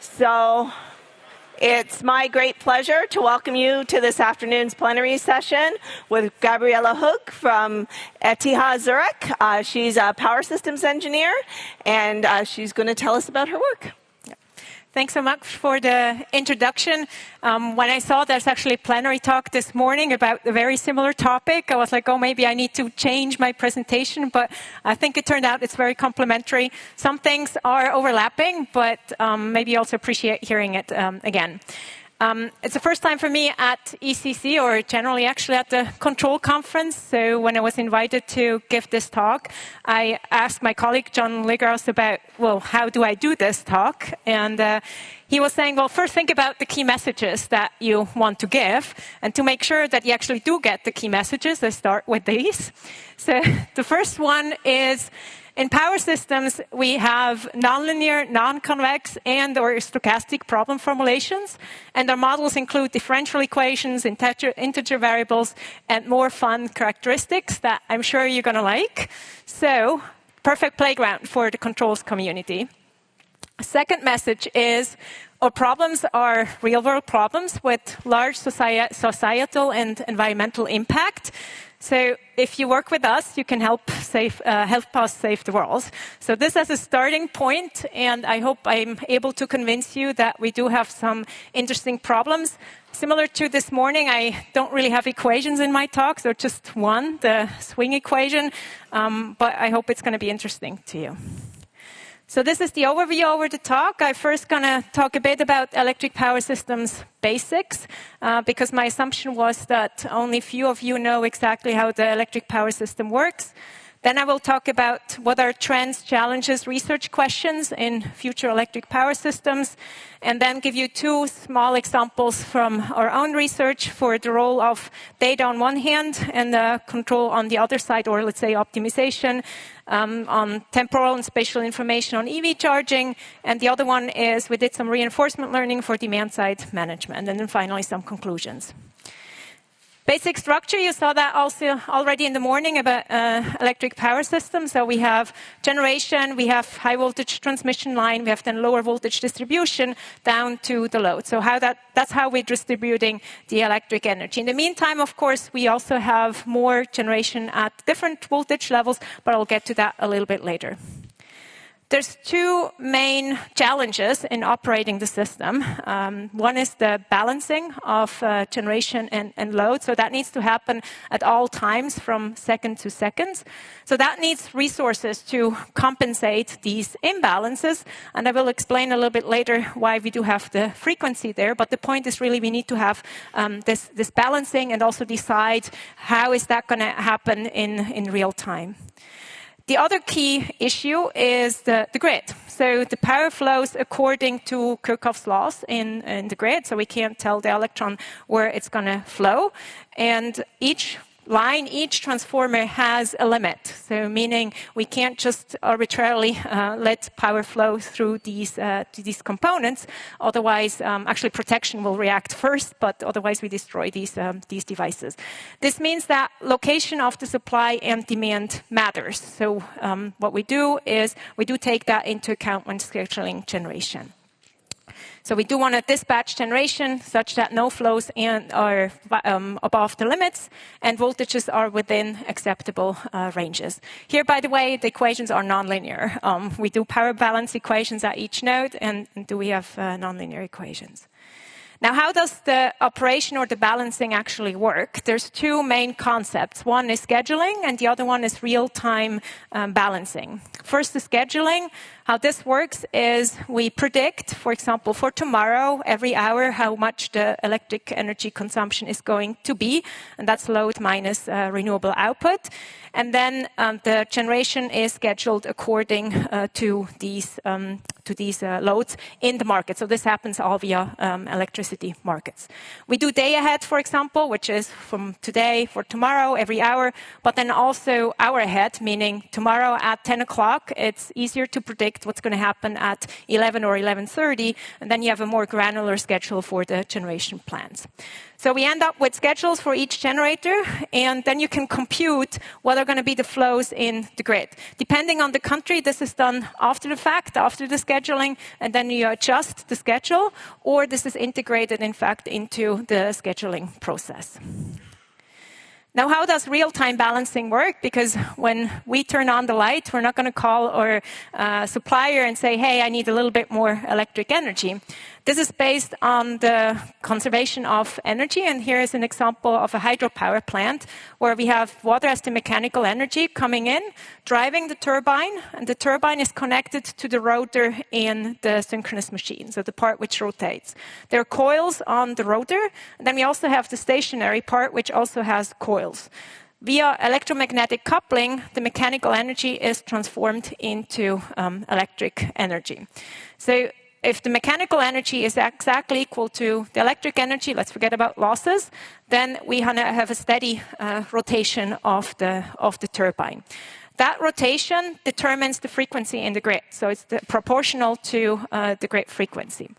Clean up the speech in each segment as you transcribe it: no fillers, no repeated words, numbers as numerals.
So it's my great pleasure to welcome you to this afternoon's plenary session with Gabriela Hook from ETH Zurich. She's a power systems engineer, and she's going to tell us about her work. Thanks so much for the introduction. When I saw there's actually a plenary talk this morning about a very similar topic, I was like, oh, maybe I need to change my presentation, but I think it turned out it's very complementary. Some things are overlapping, but maybe you also appreciate hearing it again. It's the first time for me at ECC, or generally actually at the Control Conference. So when I was invited to give this talk, I asked my colleague John Ligros about, well, how do I do this talk? And he was saying, well, first think about the key messages that you want to give. And to make sure that you actually do get the key messages, I start with these. So the first one is, in power systems, we have nonlinear, non-convex, and or stochastic problem formulations. And our models include differential equations, integer variables, and more fun characteristics that I'm sure you're going to like. So, perfect playground for the controls community. Second message is, our problems are real-world problems with large societal and environmental impact. So if you work with us, you can help us save the world. So this as a starting point, and I hope I'm able to convince you that we do have some interesting problems. Similar to this morning, I don't really have equations in my talk, so just one, the swing equation, but I hope it's going to be interesting to you. So this is the overview over the talk. I'm first going to talk a bit about electric power systems basics, because my assumption was that only few of you know exactly how the electric power system works. Then I will talk about what are trends, challenges, research questions in future electric power systems, and then give you two small examples from our own research for the role of data on one hand and control on the other side, or let's say optimization on temporal and spatial information on EV charging. And the other one is we did some reinforcement learning for demand-side management. And then finally, some conclusions. Basic structure, you saw that also already in the morning about electric power systems. So we have generation, we have high voltage transmission line, we have then lower voltage distribution down to the load. So that's how we're distributing the electric energy. In the meantime, of course, we also have more generation at different voltage levels, but I'll get to that a little bit later. There's two main challenges in operating the system. One is the balancing of generation and load. So that needs to happen at all times from second to second. So that needs resources to compensate these imbalances. And I will explain a little bit later why we do have the frequency there. But the point is really we need to have this balancing and also decide how is that going to happen in real time. The other key issue is the grid. So the power flows according to Kirchhoff's laws in the grid. So we can't tell the electron where it's going to flow. And each line, each transformer has a limit. So meaning we can't just arbitrarily let power flow through these components. Otherwise, actually protection will react first, but otherwise we destroy these devices. This means that location of the supply and demand matters. So what we do is we do take that into account when scheduling generation. So we do want to dispatch generation such that no flows are above the limits and voltages are within acceptable ranges. Here, by the way, the equations are nonlinear. We do power balance equations at each node, and do we have nonlinear equations? Now, how does the operation or the balancing actually work? There's two main concepts. One is scheduling, and the other one is real-time balancing. First, the scheduling. How this works is we predict, for example, for tomorrow, every hour, how much the electric energy consumption is going to be, and that's load minus renewable output. And then the generation is scheduled according to these loads in the market. So this happens all via electricity markets. We do day ahead, for example, which is from today for tomorrow, every hour, but then also hour ahead, meaning tomorrow at 10 o'clock, it's easier to predict what's going to happen at 11 or 11:30, and then you have a more granular schedule for the generation plans. So we end up with schedules for each generator, and then you can compute what are going to be the flows in the grid. Depending on the country, this is done after the fact, after the scheduling, and then you adjust the schedule, or this is integrated, in fact, into the scheduling process. Now, how does real-time balancing work? Because when we turn on the light, we're not going to call our supplier and say, hey, I need a little bit more electric energy. This is based on the conservation of energy, and here is an example of a hydropower plant where we have water as the mechanical energy coming in, driving the turbine, and the turbine is connected to the rotor in the synchronous machine, so the part which rotates. There are coils on the rotor, and then we also have the stationary part which also has coils. Via electromagnetic coupling, the mechanical energy is transformed into electric energy. So if the mechanical energy is exactly equal to the electric energy, let's forget about losses, then we have a steady rotation of the turbine. That rotation determines the frequency in the grid, so it's proportional to the grid frequency.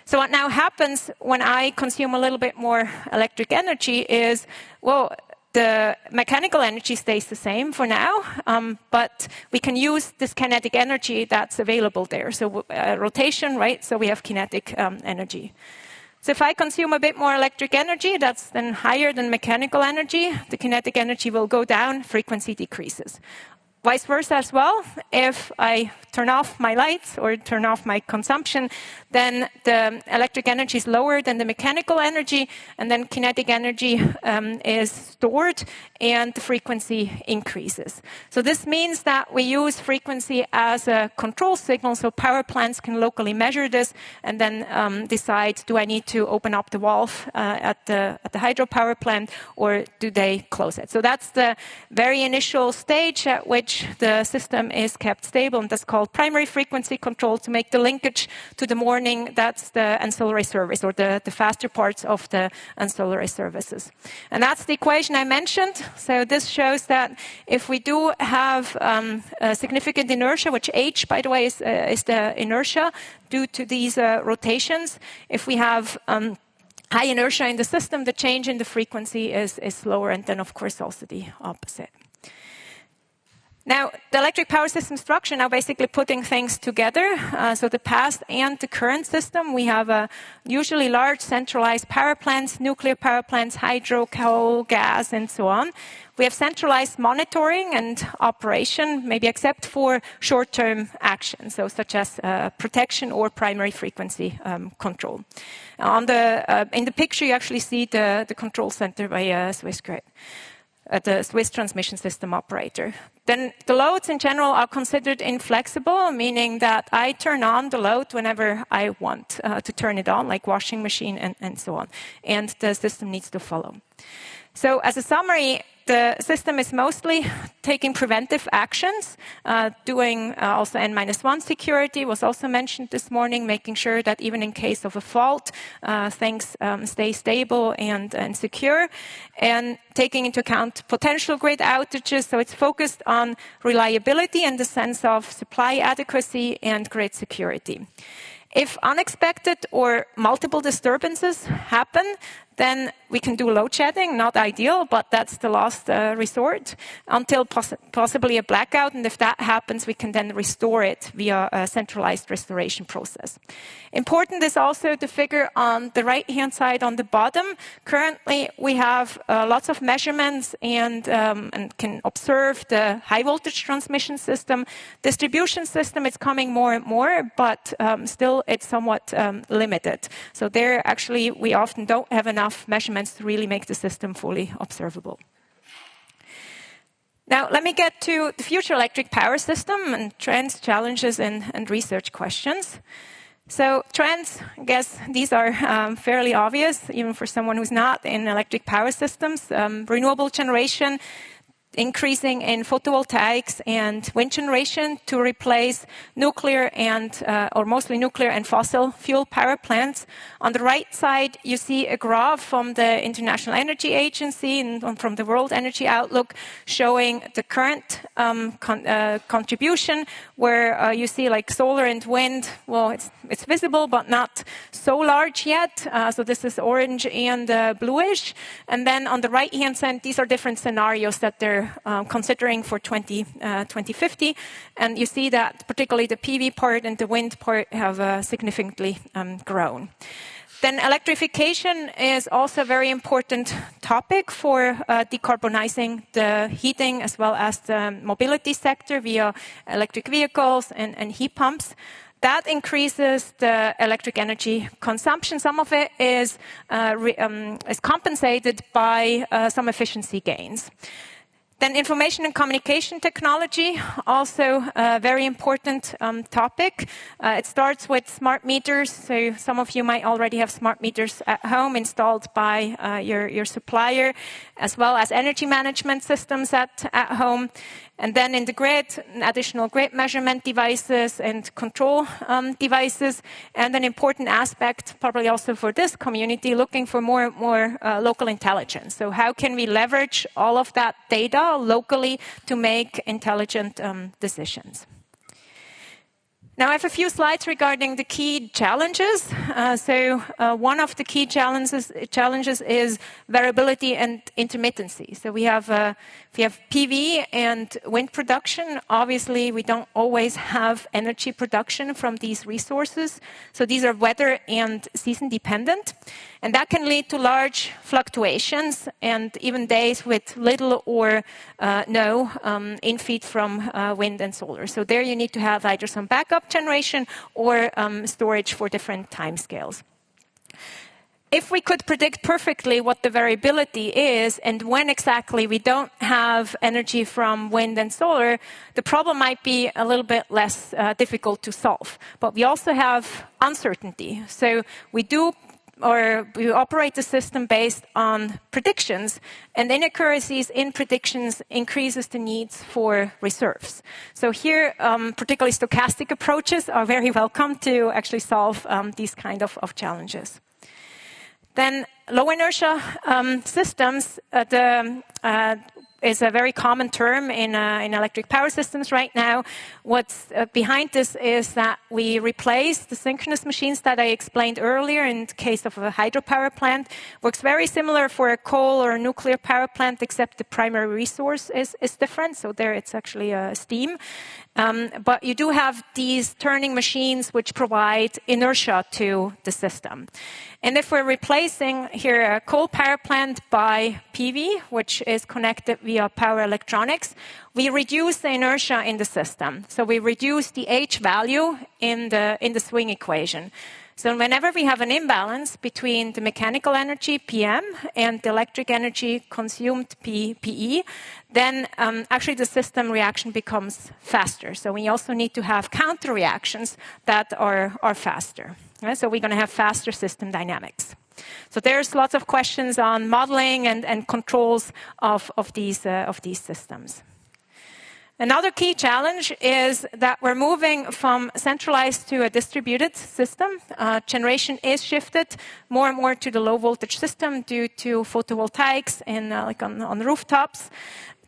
So what now happens when I consume a little bit more electric energy is, well, the mechanical energy stays the same for now, but we can use this kinetic energy that's available there. So rotation, right? So we have kinetic energy. So if I consume a bit more electric energy, that's then higher than mechanical energy, the kinetic energy will go down, frequency decreases. Vice versa as well, if I turn off my lights or turn off my consumption, then the electric energy is lower than the mechanical energy, and then kinetic energy is stored and the frequency increases. So this means that we use frequency as a control signal, so power plants can locally measure this and then decide, do I need to open up the valve at the hydropower plant, or do they close it? So that's the very initial stage at which the system is kept stable, and that's called primary frequency control. To make the linkage to the morning, that's the ancillary service, or the faster parts of the ancillary services. And that's the equation I mentioned. So this shows that if we do have a significant inertia, which H, by the way, is the inertia due to these rotations, if we have high inertia in the system, the change in the frequency is slower, and then, of course, also the opposite. Now, the electric power system structure now basically putting things together. So the past and the current system, we have usually large centralized power plants, nuclear power plants, hydro, coal, gas, and so on. We have centralized monitoring and operation, maybe except for short-term actions, so such as protection or primary frequency control. In the picture, you actually see the control center by Swissgrid, the Swiss transmission system operator. Then the loads in general are considered inflexible, meaning that I turn on the load whenever I want to turn it on, like washing machine and so on. And the system needs to follow. So as a summary, the system is mostly taking preventive actions, doing also N-1 security was also mentioned this morning, making sure that even in case of a fault, things stay stable and secure, and taking into account potential grid outages. So it's focused on reliability in the sense of supply adequacy and grid security. If unexpected or multiple disturbances happen, then we can do load shedding, not ideal, but that's the last resort, until possibly a blackout. And if that happens, we can then restore it via a centralized restoration process. Important is also the figure on the right-hand side on the bottom. Currently, we have lots of measurements and can observe the high-voltage transmission system. Distribution system is coming more and more, but still it's somewhat limited. So there, actually, we often don't have enough measurements to really make the system fully observable. Now, let me get to the future electric power system and trends, challenges, and research questions. So trends, I guess these are fairly obvious, even for someone who's not in electric power systems. Renewable generation, increasing in photovoltaics and wind generation to replace nuclear and, or mostly nuclear and fossil fuel power plants. On the right side, you see a graph from the International Energy Agency and from the World Energy Outlook showing the current contribution, where you see like solar and wind, well, it's visible, but not so large yet. So this is orange and bluish. And then on the right-hand side, these are different scenarios that they're we're considering for 2050. And you see that particularly the PV part and the wind part have significantly grown. Then electrification is also a very important topic for decarbonizing the heating as well as the mobility sector via electric vehicles and heat pumps. That increases the electric energy consumption. Some of it is compensated by some efficiency gains. Then information and communication technology, also a very important topic. It starts with smart meters. So some of you might already have smart meters at home installed by your supplier, as well as energy management systems at home. And then in the grid, additional grid measurement devices and control devices. And an important aspect, probably also for this community, looking for more and more local intelligence. So how can we leverage all of that data locally to make intelligent decisions? Now, I have a few slides regarding the key challenges. One of the key challenges is variability and intermittency. So we have PV and wind production. Obviously, we don't always have energy production from these resources. So these are weather and season dependent. And that can lead to large fluctuations and even days with little or no infeed from wind and solar. So there you need to have either some backup generation or storage for different timescales. If we could predict perfectly what the variability is and when exactly we don't have energy from wind and solar, the problem might be a little bit less difficult to solve. But we also have uncertainty. So we operate the system based on predictions, and inaccuracies in predictions increases the needs for reserves. So here, particularly stochastic approaches are very welcome to actually solve these kind of challenges. Then low inertia systems, is a very common term in electric power systems right now. What's behind this is that we replace the synchronous machines that I explained earlier in the case of a hydropower plant. Works very similar for a coal or a nuclear power plant, except the primary resource is different. So there it's actually steam. But you do have these turning machines which provide inertia to the system. And if we're replacing here a coal power plant by PV, which is connected via power electronics, we reduce the inertia in the system. So we reduce the H value in the swing equation. So whenever we have an imbalance between the mechanical energy, PM, and the electric energy consumed, PE, then actually the system reaction becomes faster. So we also need to have counter reactions that are faster. Right? So we're going to have faster system dynamics. So there's lots of questions on modeling and controls of these systems. Another key challenge is that we're moving from centralized to a distributed system. Generation is shifted more and more to the low voltage system due to photovoltaics and like on rooftops.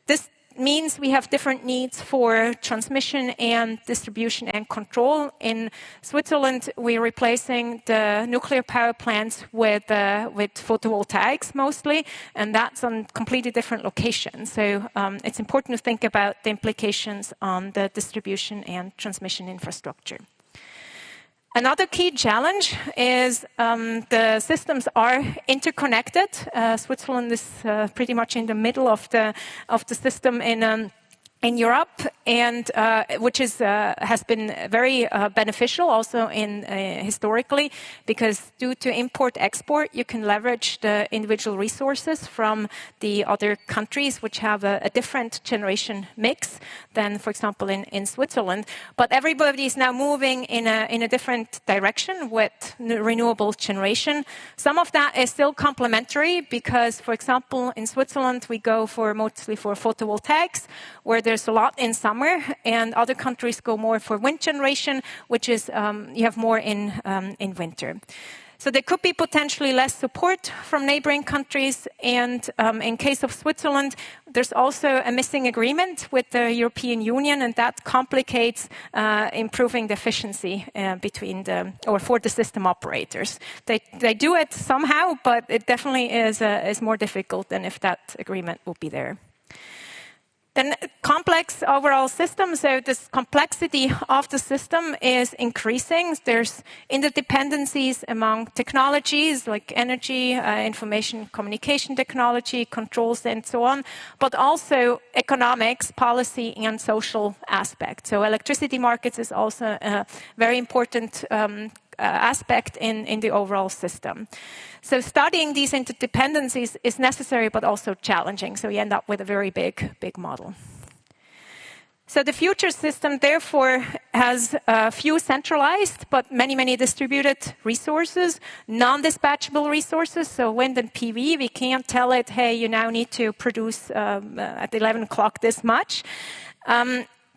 This means we have different needs for transmission and distribution and control. In Switzerland, we're replacing the nuclear power plants with photovoltaics mostly, and that's on completely different locations. So it's important to think about the implications on the distribution and transmission infrastructure. Another key challenge is the systems are interconnected. Switzerland is pretty much in the middle of the system in Europe, and which has been very beneficial also historically, because due to import-export, you can leverage the individual resources from the other countries which have a different generation mix than, for example, in Switzerland. But everybody is now moving in a different direction with renewable generation. Some of that is still complementary because, for example, in Switzerland, we go mostly for photovoltaics, where there's a lot in summer, and other countries go more for wind generation, which is you have more in winter. So there could be potentially less support from neighboring countries, and in case of Switzerland, there's also a missing agreement with the European Union, and that complicates improving the efficiency for the system operators. They do it somehow, but it definitely is more difficult than if that agreement would be there. Then complex overall system. So this complexity of the system is increasing. There's interdependencies among technologies like energy, information communication technology, controls, and so on, but also economics, policy, and social aspects. So electricity markets is also a very important aspect in the overall system. So studying these interdependencies is necessary but also challenging. So you end up with a very big model. So the future system, therefore, has few centralized but many distributed resources, non-dispatchable resources. So wind and PV, we can't tell it, hey, you now need to produce at 11 o'clock this much.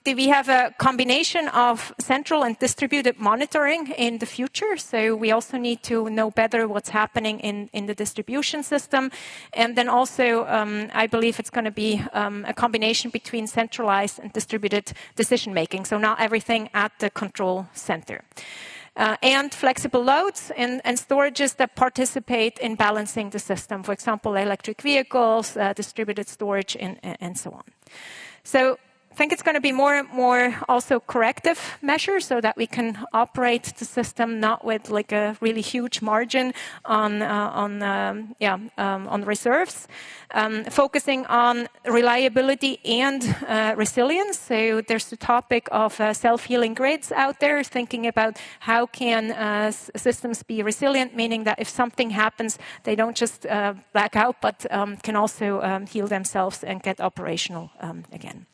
We have a combination of central and distributed monitoring in the future. So we also need to know better what's happening in the distribution system. And then also, I believe it's going to be a combination between centralized and distributed decision-making. So not everything at the control center. And flexible loads and storages that participate in balancing the system. For example, electric vehicles, distributed storage, and so on. So I think it's going to be more and more also corrective measures so that we can operate the system not with like a really huge margin on reserves, focusing on reliability and resilience. So there's the topic of self-healing grids out there, thinking about how can systems be resilient, meaning that if something happens, they don't just black out, but can also heal themselves and get operational again.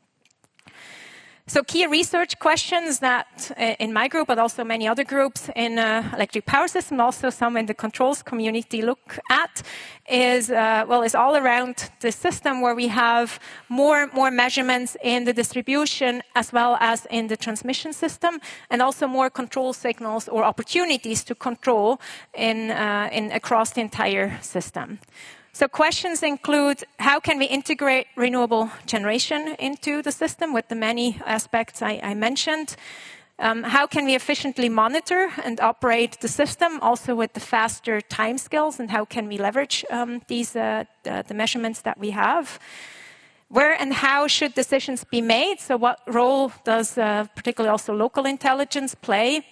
So key research questions that in my group, but also many other groups in electric power system, also some in the controls community look at is all around the system where we have more measurements in the distribution as well as in the transmission system, and also more control signals or opportunities to control in across the entire system. So questions include, how can we integrate renewable generation into the system with the many aspects I mentioned? How can we efficiently monitor and operate the system, also with the faster timescales, and how can we leverage the measurements that we have? Where and how should decisions be made? So what role does particularly also local intelligence play?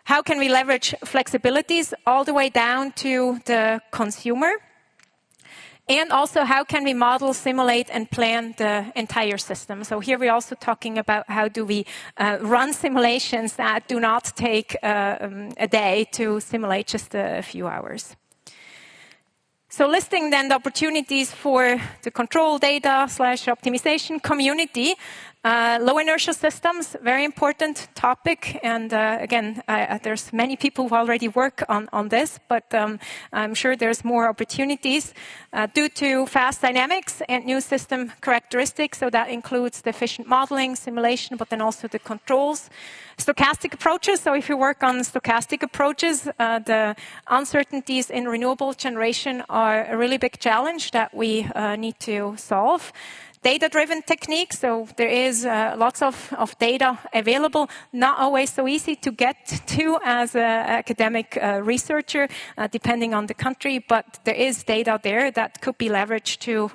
How can we leverage flexibilities all the way down to the consumer? And also, how can we model, simulate, and plan the entire system? So here we're also talking about how do we run simulations that do not take a day to simulate, just a few hours. So listing then the opportunities for the control data / optimization community. Low inertia systems, very important topic. And again, there's many people who already work on this, but I'm sure there's more opportunities due to fast dynamics and new system characteristics. So that includes the efficient modeling, simulation, but then also the controls. Stochastic approaches. So if you work on stochastic approaches, the uncertainties in renewable generation are a really big challenge that we need to solve. Data-driven techniques, so there is lots of data available, not always so easy to get to as an academic researcher, depending on the country, but there is data there that could be leveraged to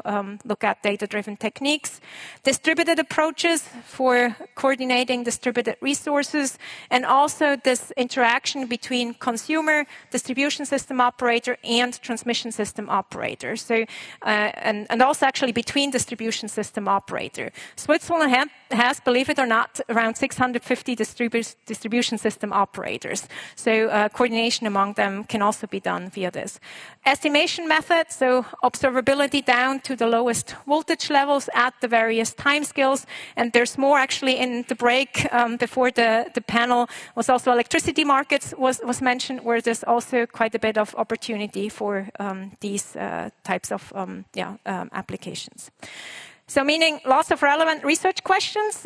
look at data-driven techniques. Distributed approaches for coordinating distributed resources, and also this interaction between consumer, distribution system operator, and transmission system operator. So, and also actually between distribution system operator. Switzerland has, believe it or not, around 650 distribution system operators. So coordination among them can also be done via this. Estimation method, so observability down to the lowest voltage levels at the various timescales. And there's more actually in the break before the panel was also electricity markets was mentioned, where there's also quite a bit of opportunity for these types of applications. So meaning lots of relevant research questions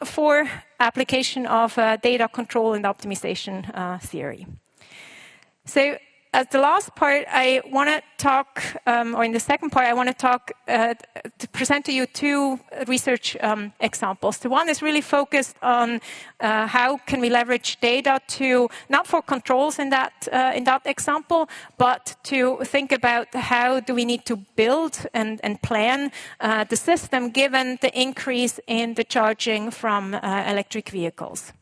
for application of data control and optimization theory. So as the last part, I want to talk, or in the second part, I want to talk, to present to you two research examples. The one is really focused on how can we leverage data to, not for controls in that example, but to think about how do we need to build and plan the system given the increase in the charging from electric vehicles.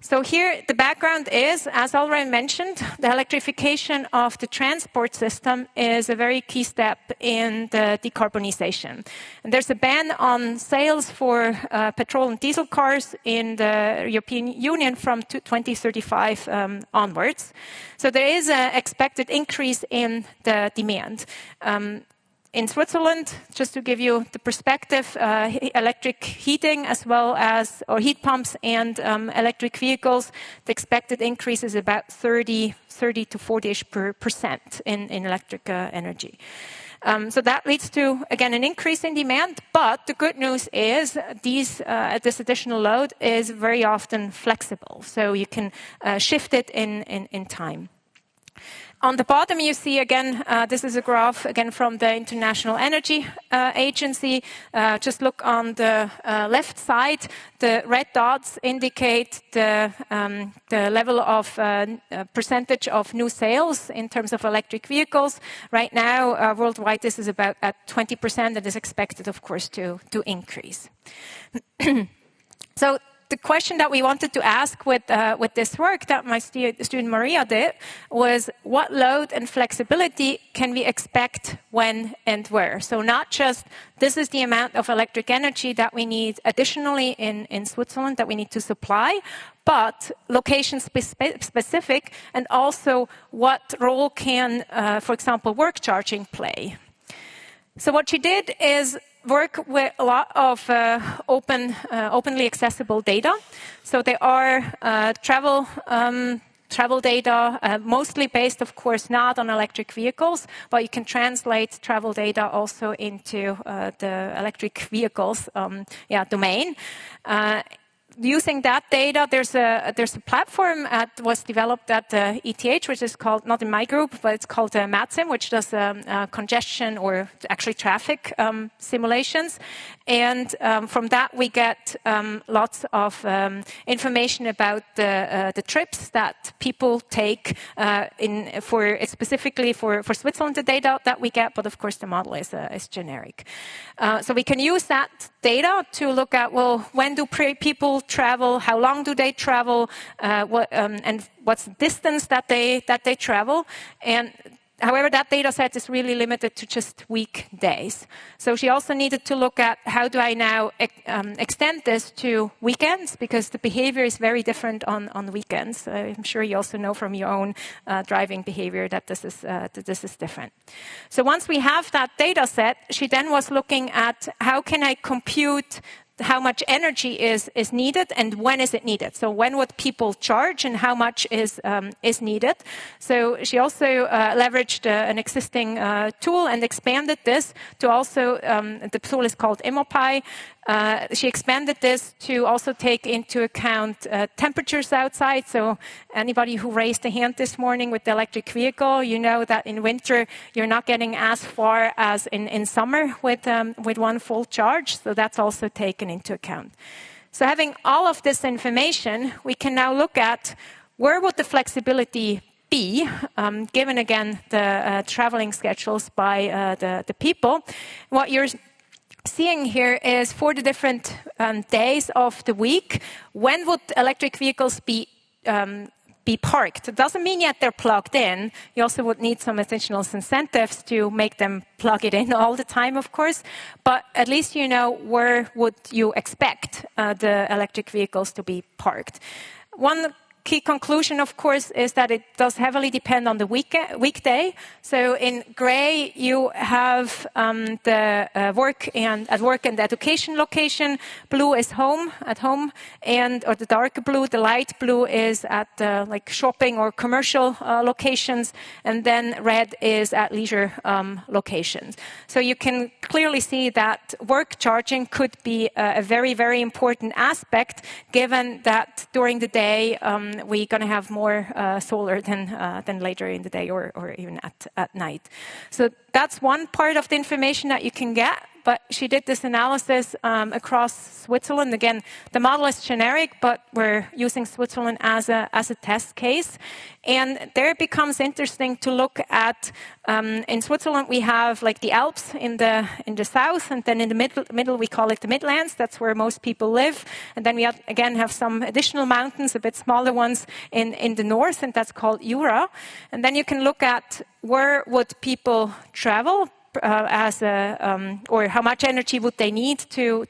So here, the background is, as already mentioned, the electrification of the transport system is a very key step in the decarbonization. And there's a ban on sales for petrol and diesel cars in the European Union from 2035 onwards. So there is an expected increase in the demand. In Switzerland, just to give you the perspective, electric heating as well as, or heat pumps and electric vehicles, the expected increase is about 30 to 40% in electric energy. So that leads to, again, an increase in demand. But the good news is this additional load is very often flexible. So you can shift it in time. On the bottom, you see, again, this is a graph, again, from the International Energy Agency. Just look on the left side. The red dots indicate the level of percentage of new sales in terms of electric vehicles. Right now, worldwide, this is about at 20%, and is expected, of course, to increase. So the question that we wanted to ask with this work that my student Maria did was, what load and flexibility can we expect when and where? So not just, this is the amount of electric energy that we need additionally in Switzerland that we need to supply, but location specific, and also what role can, for example, work charging play? So what she did is work with a lot of openly accessible data. So there are travel data, mostly based, of course, not on electric vehicles, but you can translate travel data also into the electric vehicles domain. Using that data, there's a platform that was developed at ETH, which is called, not in my group, but it's called MATSIM, which does congestion or actually traffic simulations. And from that, we get lots of information about the trips that people take specifically for Switzerland, the data that we get, but of course the model is generic. So we can use that data to look at, well, when do people travel, how long do they travel, and what's the distance that they travel. And however, that data set is really limited to just weekdays. So she also needed to look at, how do I now extend this to weekends, because the behavior is very different on weekends. I'm sure you also know from your own driving behavior that this is different. So once we have that data set, she then was looking at, how can I compute how much energy is needed and when is it needed. So when would people charge and how much is needed. So she also leveraged an existing tool and expanded this to also, the tool is called EMOPI. She expanded this to also take into account temperatures outside. So anybody who raised a hand this morning with the electric vehicle, you know that in winter you're not getting as far as in summer with one full charge. So that's also taken into account. So having all of this information, we can now look at, where would the flexibility be, given again the traveling schedules by the people. What you're seeing here is, for the different days of the week, when would electric vehicles be parked. It doesn't mean yet they're plugged in. You also would need some additional incentives to make them plug it in all the time, of course. But at least you know where would you expect the electric vehicles to be parked. One key conclusion, of course, is that it does heavily depend on the weekday. So in gray, you have the work and education location. Blue is at home, or the dark blue. The light blue is at like shopping or commercial locations, and then red is at leisure locations. So you can clearly see that work charging could be a very, very important aspect, given that during the day we're going to have more solar than later in the day or even at night. So that's one part of the information that you can get. But she did this analysis across Switzerland. Again, the model is generic, but we're using Switzerland as a test case. And there it becomes interesting to look at, in Switzerland we have like the Alps in the south, and then in the middle we call it the Midlands. That's where most people live. And then we again have some additional mountains, a bit smaller ones in the north, and that's called Jura. And then you can look at where would people travel, or how much energy would they need to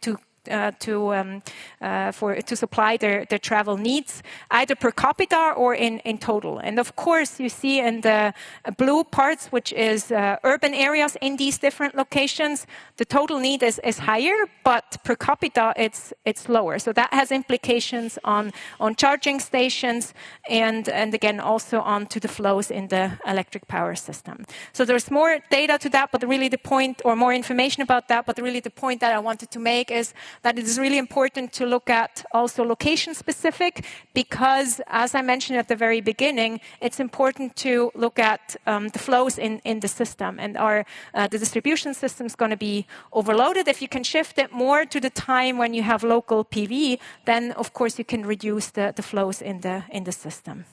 supply their travel needs, either per capita or in total. And of course, you see in the blue parts, which is urban areas in these different locations, the total need is higher, but per capita it's lower. So that has implications on charging stations and again also onto the flows in the electric power system. So there's more data to that, but really the point, or more information about that, but really the point that I wanted to make is that it is really important to look at also location-specific, because, as I mentioned at the very beginning, it's important to look at the flows in the system. And the distribution system is going to be overloaded. If you can shift it more to the time when you have local PV, then, of course, you can reduce the flows in the system.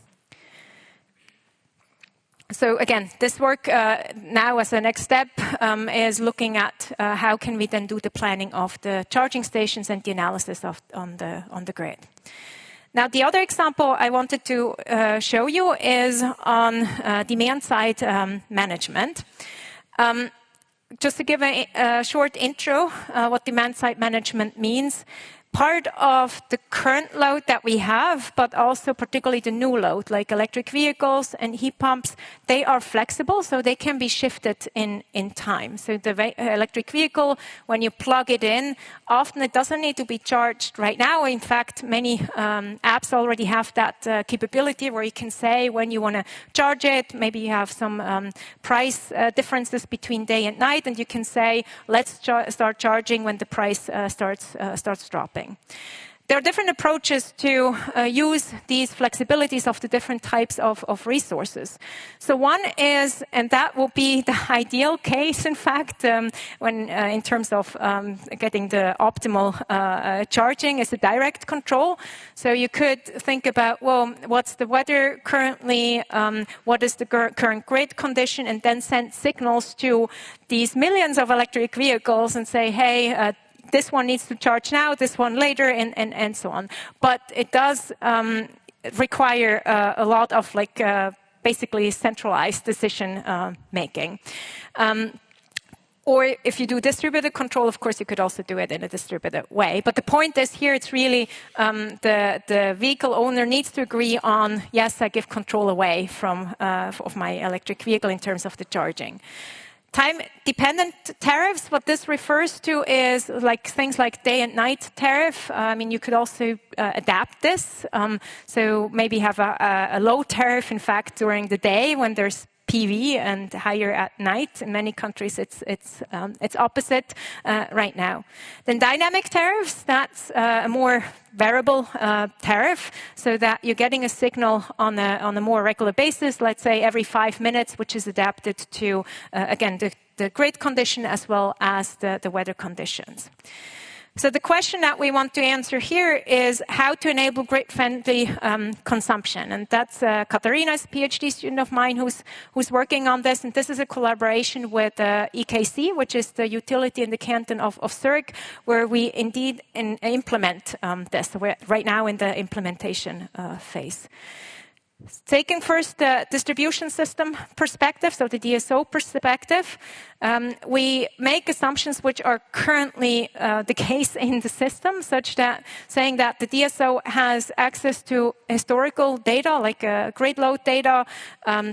So again, this work now as a next step is looking at how can we then do the planning of the charging stations and the analysis on the grid. Now, the other example I wanted to show you is on demand-side management. Just to give a short intro, what demand-side management means. Part of the current load that we have, but also particularly the new load, like electric vehicles and heat pumps, they are flexible, so they can be shifted in time. So the electric vehicle, when you plug it in, often it doesn't need to be charged right now. In fact, many apps already have that capability where you can say when you want to charge it. Maybe you have some price differences between day and night, and you can say, let's start charging when the price starts dropping. There are different approaches to use these flexibilities of the different types of resources. So one is, and that will be the ideal case, in fact, when in terms of getting the optimal charging, is a direct control. So you could think about, well, what's the weather currently, what is the current grid condition, and then send signals to these millions of electric vehicles and say, hey, this one needs to charge now, this one later, and so on. But it does require a lot of basically centralized decision making. Or if you do distributed control, of course, you could also do it in a distributed way. But the point is here, it's really the vehicle owner needs to agree on, yes, I give control away from of my electric vehicle in terms of the charging. Time-dependent tariffs, what this refers to is things like day and night tariff. I mean, you could also adapt this. So maybe have a low tariff, in fact, during the day when there's PV and higher at night. In many countries, it's opposite right now. Then dynamic tariffs, that's a more variable tariff, so that you're getting a signal on a more regular basis, let's say every 5 minutes, which is adapted to, again, the grid condition as well as the weather conditions. So the question that we want to answer here is how to enable grid-friendly consumption. And that's Katharina's PhD student of mine who's working on this. And this is a collaboration with ECC, which is the utility in the canton of Zurich, where we indeed implement this. So we're right now in the implementation phase. Taking first the distribution system perspective, so the DSO perspective, we make assumptions which are currently the case in the system, such that saying that the DSO has access to historical data, like grid load data,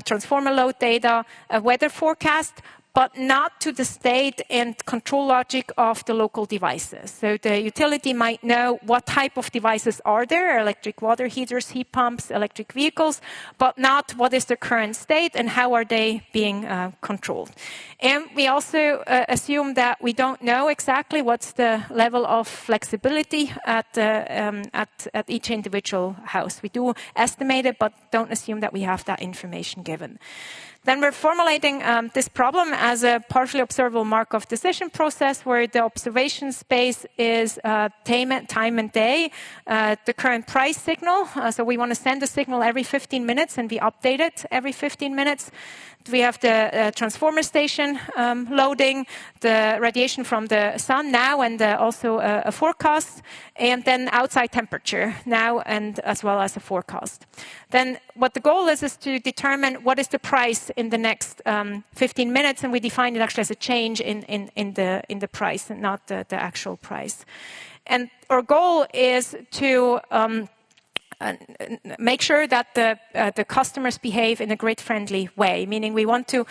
transformer load data, a weather forecast, but not to the state and control logic of the local devices. So the utility might know what type of devices are there, electric water heaters, heat pumps, electric vehicles, but not what is the current state and how are they being controlled. And we also assume that we don't know exactly what's the level of flexibility at each individual house. We do estimate it, but don't assume that we have that information given. Then we're formulating this problem as a partially observable Markov decision process where the observation space is time and day, the current price signal. So we want to send a signal every 15 minutes and we update it every 15 minutes. We have the transformer station loading, the radiation from the sun now and also a forecast, and then outside temperature now and as well as a forecast. Then what the goal is to determine what is the price in the next 15 minutes, and we define it actually as a change in the price and not the actual price. And our goal is to make sure that the customers behave in a grid-friendly way, meaning we want to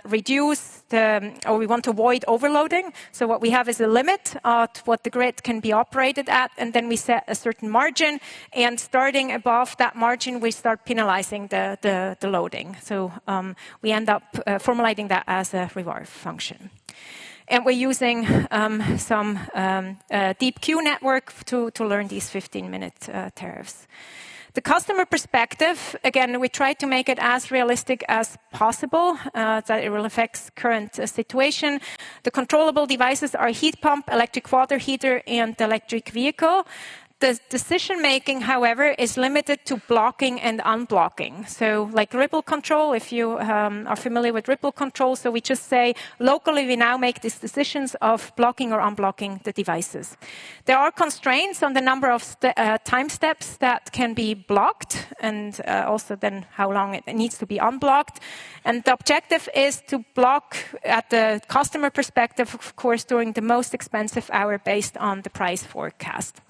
reduce we want to avoid overloading. So what we have is a limit of what the grid can be operated at, and then we set a certain margin, and starting above that margin, we start penalizing the loading. So we end up formulating that as a rewards function. And we're using some deep queue network to learn these 15-minute tariffs. The customer perspective, again, we try to make it as realistic as possible, that it reflects current situation. The controllable devices are heat pump, electric water heater, and electric vehicle. The decision-making, however, is limited to blocking and unblocking. So like ripple control, if you are familiar with ripple control, so we just say, locally we now make these decisions of blocking or unblocking the devices. There are constraints on the number of time steps that can be blocked, and also then how long it needs to be unblocked. And the objective is to block, at the customer perspective, of course, during the most expensive hour based on the price forecast.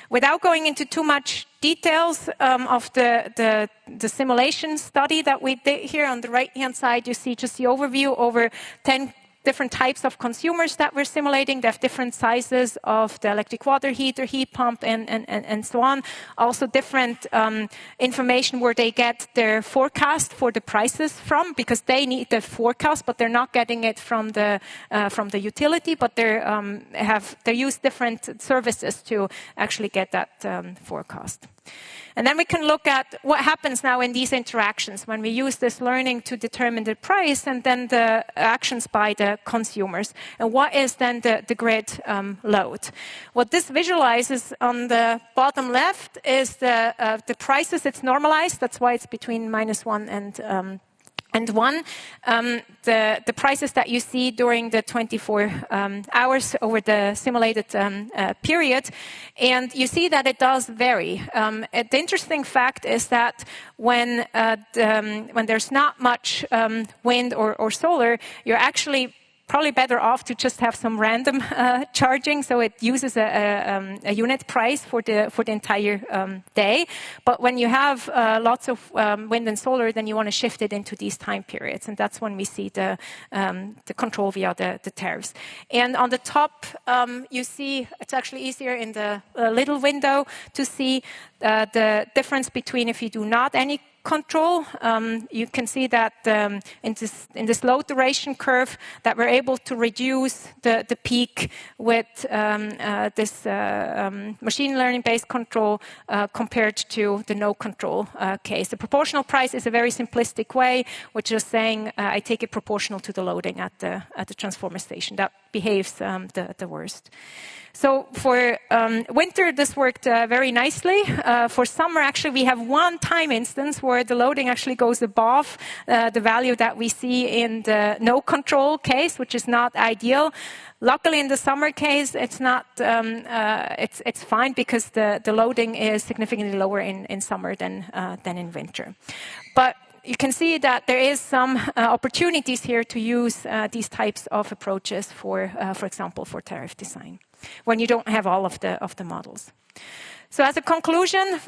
Without going into too much details of the simulation study that we did here, on the right-hand side, you see just the overview over 10 different types of consumers that we're simulating. They have different sizes of the electric water heater, heat pump, and so on. Also different information where they get their forecast for the prices from, because they need the forecast, but they're not getting it from the utility, but they use different services to actually get that forecast. And then we can look at what happens now in these interactions when we use this learning to determine the price and then the actions by the consumers. And what is then the grid load? What this visualizes on the bottom left is the prices. It's normalized. That's why it's between -1 and 1, the prices that you see during the 24 hours over the simulated period. And you see that it does vary. The interesting fact is that when there's not much wind or solar, you're actually probably better off to just have some random charging, so it uses a unit price for the entire day. But when you have lots of wind and solar, then you want to shift it into these time periods, and that's when we see the control via the tariffs. And on the top, you see it's actually easier in the little window to see the difference between if you do not any control. You can see that in this low duration curve that we're able to reduce the peak with this machine learning based control compared to the no control case. The proportional price is a very simplistic way, which is saying I take it proportional to the loading at the transformer station. That behaves the worst. So for winter, this worked very nicely. For summer, actually, we have one time instance where the loading actually goes above the value that we see in the no control case, which is not ideal. Luckily, in the summer case, it's not. It's fine because the loading is significantly lower in summer than in winter. But you can see that there is some opportunities here to use these types of approaches for example, for tariff design, when you don't have all of the models. So as a conclusion,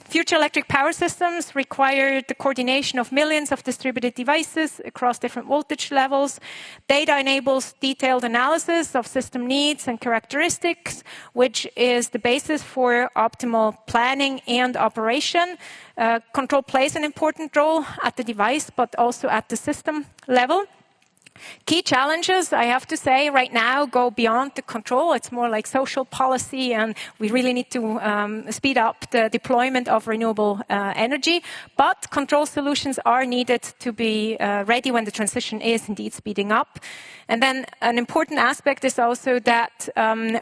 future electric power systems require the coordination of millions of distributed devices across different voltage levels. Data enables detailed analysis of system needs and characteristics, which is the basis for optimal planning and operation. Control plays an important role at the device, but also at the system level. Key challenges, I have to say, right now go beyond the control. It's more like social policy, and we really need to speed up the deployment of renewable energy. But control solutions are needed to be ready when the transition is indeed speeding up. And then an important aspect is also that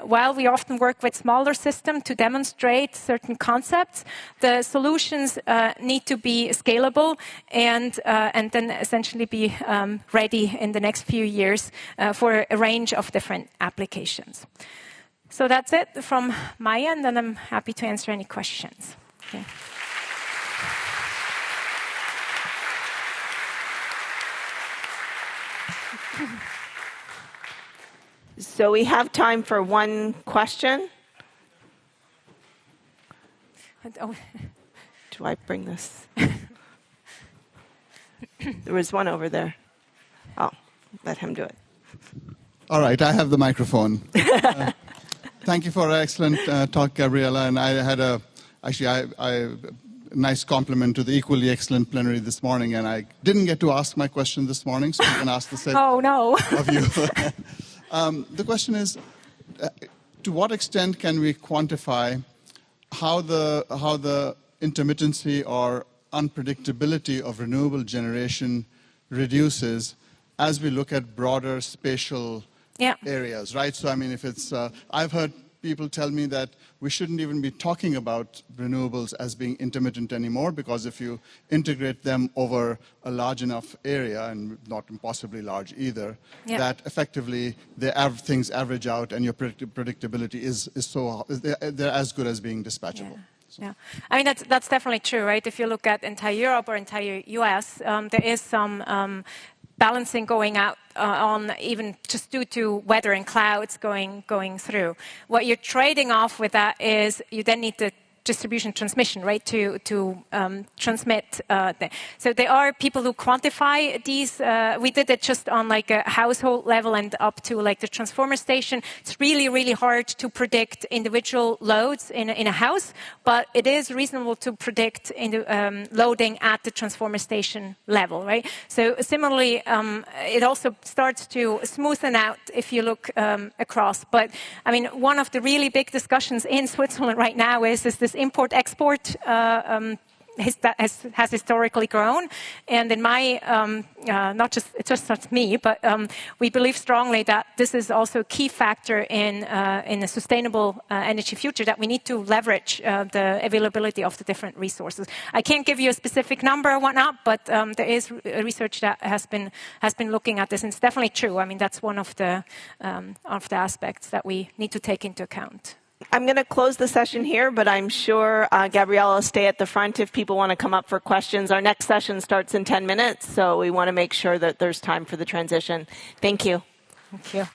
while we often work with smaller systems to demonstrate certain concepts, the solutions need to be scalable and then essentially be ready in the next few years for a range of different applications. So that's it from my end, and I'm happy to answer any questions. Okay. So we have time for one question. Do I bring this? There was one over there. Oh, let him do it. All right, I have the microphone. Thank you for an excellent talk, Gabriela. And I had a nice compliment to the equally excellent plenary this morning. And I didn't get to ask my question this morning, so you can ask the same of you. The question is, to what extent can we quantify how the intermittency or unpredictability of renewable generation reduces as we look at broader spatial areas, right? So, I mean, if it's, I've heard people tell me that we shouldn't even be talking about renewables as being intermittent anymore, because if you integrate them over a large enough area, and not impossibly large either, that effectively things average out and your predictability is so, they're as good as being dispatchable. Yeah, I mean, that's definitely true, right? If you look at entire Europe or entire US, there is some balancing going out on even just due to weather and clouds going through. What you're trading off with that is you then need the distribution transmission, right, to transmit. So there are people who quantify these. We did it just on like a household level and up to like the transformer station. It's really, really hard to predict individual loads in a house, but it is reasonable to predict loading at the transformer station level, right? So similarly, it also starts to smoothen out if you look across. But I mean, one of the really big discussions in Switzerland right now is this import-export has historically grown, and in my it's just not me, but we believe strongly that this is also a key factor in a sustainable energy future, that we need to leverage the availability of the different resources. I can't give you a specific number or whatnot, but there is research that has been looking at this, and it's definitely true. I mean, that's one of the aspects that we need to take into account. I'm going to close the session here, but I'm sure Gabriela will stay at the front if people want to come up for questions. Our next session starts in 10 minutes, so we want to make sure that there's time for the transition. Thank you. Thank you.